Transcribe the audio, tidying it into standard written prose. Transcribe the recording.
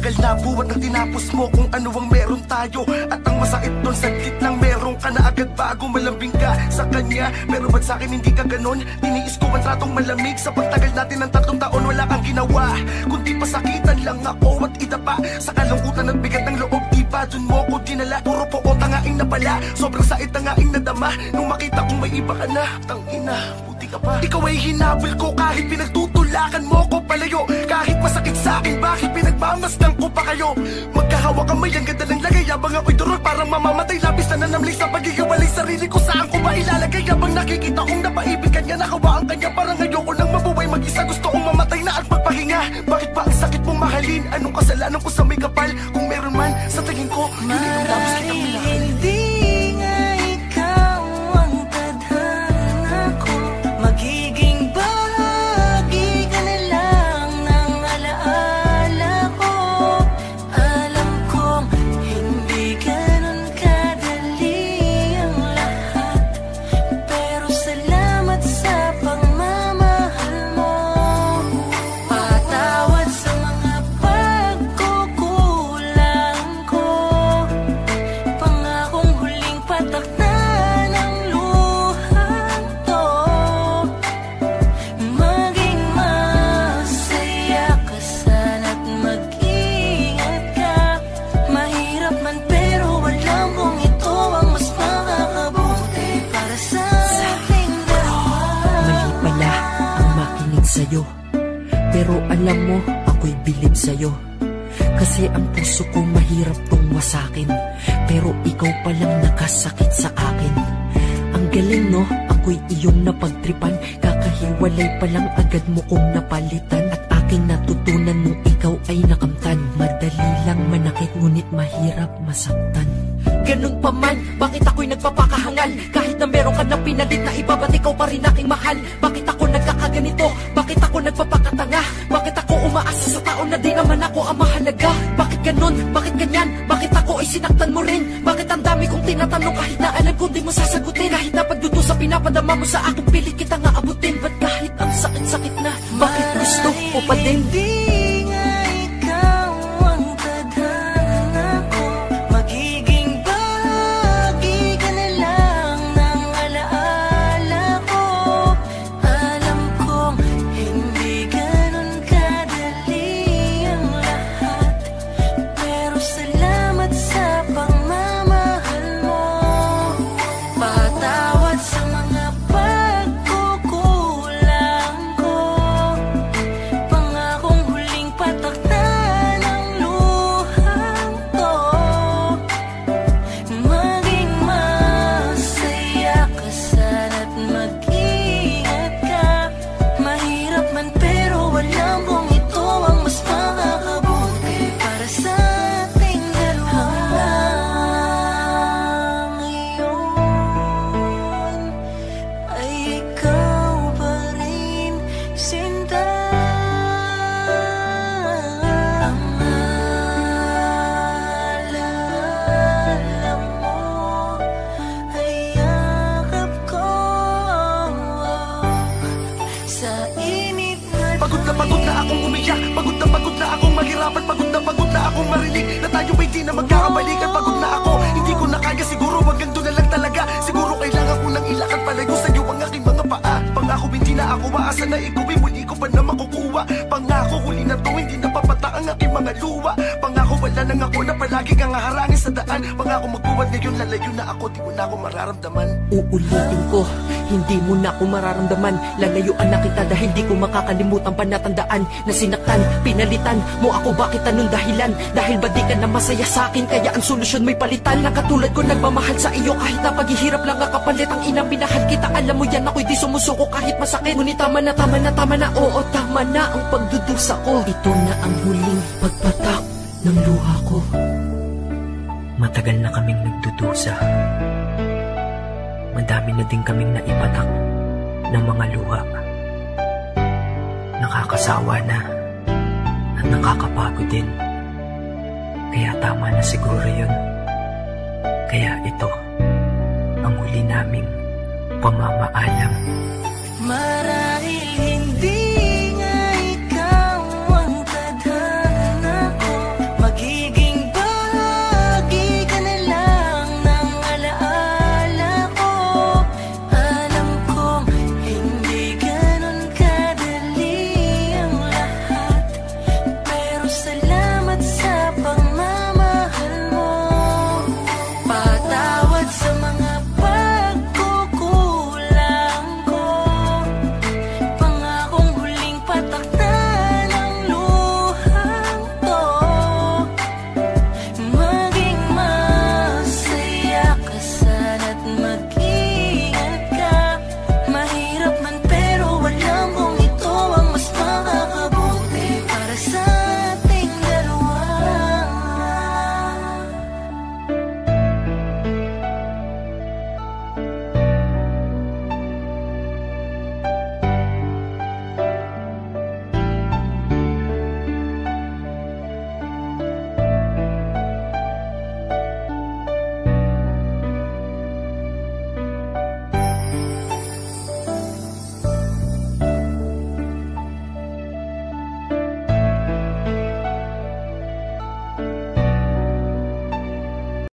Matagal na buwan ang tinapos mo kung ano ang meron tayo. At ang masakit doon, saglit lang meron ka na agad bago malambing ka sa kanya. Pero ba't sa'kin hindi ka ganon? Tiniis ko ang tratong malamig. Sa pagtagal natin ng 3 taon wala kang ginawa, kundi pasakitan lang ako at idapa. Sa kalungkutan at bigat ng loob, diba dun mo ko dinala. Puro po o tangaing na pala, sobrang sait tangaing nadama. Nung makita kong may iba ka na, tangina, buti ka pa. Ikaw ay hinabol ko kahit pinagtutulakan mo ko palayo. Kahit masakit sa'kin, bakit pinagmamasdan ko pa kayo? Magkahawa kamay, ang ganda ng lagay. Habang ako'y durol, parang mamamatay. Labis na nanamli sa pagigawalay. Sarili ko saan ko ba ilalagay? Habang nakikita kong napaibig kanya, nakawaan kanya. Parang ayoko nang mabuhay mag-isa, gusto kong mamatay na at magpahinga. Bakit ba ang sakit mong mahalin? Anong kasalanan ko sa may kapal? Kung meron man, sa tingin ko, yun yung labos kitang minahal. Pero alam mo, ako'y bilib sa'yo. Kasi ang puso ko mahirap tong wasakin. Pero ikaw palang nakasakit sa akin. Ang galing no, ako'y iyong napagtripan. Kakahiwalay palang agad mo kong napalitan. At aking natutunan nung ikaw ay nakamtan. Madali lang manakit ngunit mahirap masaktan. Ganun pa man, bakit ako'y nagpapakahangal? Kahit na meron ka na pinalit na iba, ba't ikaw pa rin aking mahal? Bakit ako nagkakaganito? Bakit ako nagpapakatanga? Bakit ako umaasa sa tao na di naman ako ang mahalaga? Bakit ganun? Bakit ganyan? Bakit ako ay sinaktan mo rin? Bakit ang dami kong tinatanong kahit na alam ko di mo sasagutin? Kahit na pagdudusa pinapadama mo sa akin, pilit kita nga abutin. Ba't kahit ang sakit-sakit na, bakit gusto ko pa din? Pagod na akong umiyak, pagod na akong mahirapan, pagod na akong marinig na tayo ay di na magkakabalikan. Pagod na ako, hindi ko na kaya, siguro hanggang doon na lang talaga. Siguro kailangan ko nang ilakad palayo sa'yo ang aking mga paa. Pangako hindi na ako maasa na ikaw ay muli ko pa na makukuha. Pangako huli na to, hindi na papata ang aking mga luha. Pangako wala nang ako na palagi kang haharangin sa daan. Pangako magbuwad ngayon, lalayo na ako, di mo na ako mararamdaman. Uulitin ko, hindi mo na ako mararamdaman. Lalayuan na kita dahil di ko makakalimutan pa natandaan na sinaktan, pinalitan mo ako. Bakit anong dahilan? Dahil ba di ka na masaya sa akin? Kaya ang solusyon may palitan. Na katulad ko nagmamahal sa iyo kahit na paghihirap lang ang kapalit. Ang inang minahal kita, alam mo yan, ako'y di sumusuko kahit masakit. Ngunit tama na, oo tama na ang pagdudusa ko. Ito na ang huling pagpatak ng luha ko. Matagal na kaming nagdudusa. Madami na din kaming naipatak ng mga luha. Nakakasawa na at nakakapagod din. Kaya tama na siguro yun. Kaya ito ang huli naming pamamaalam.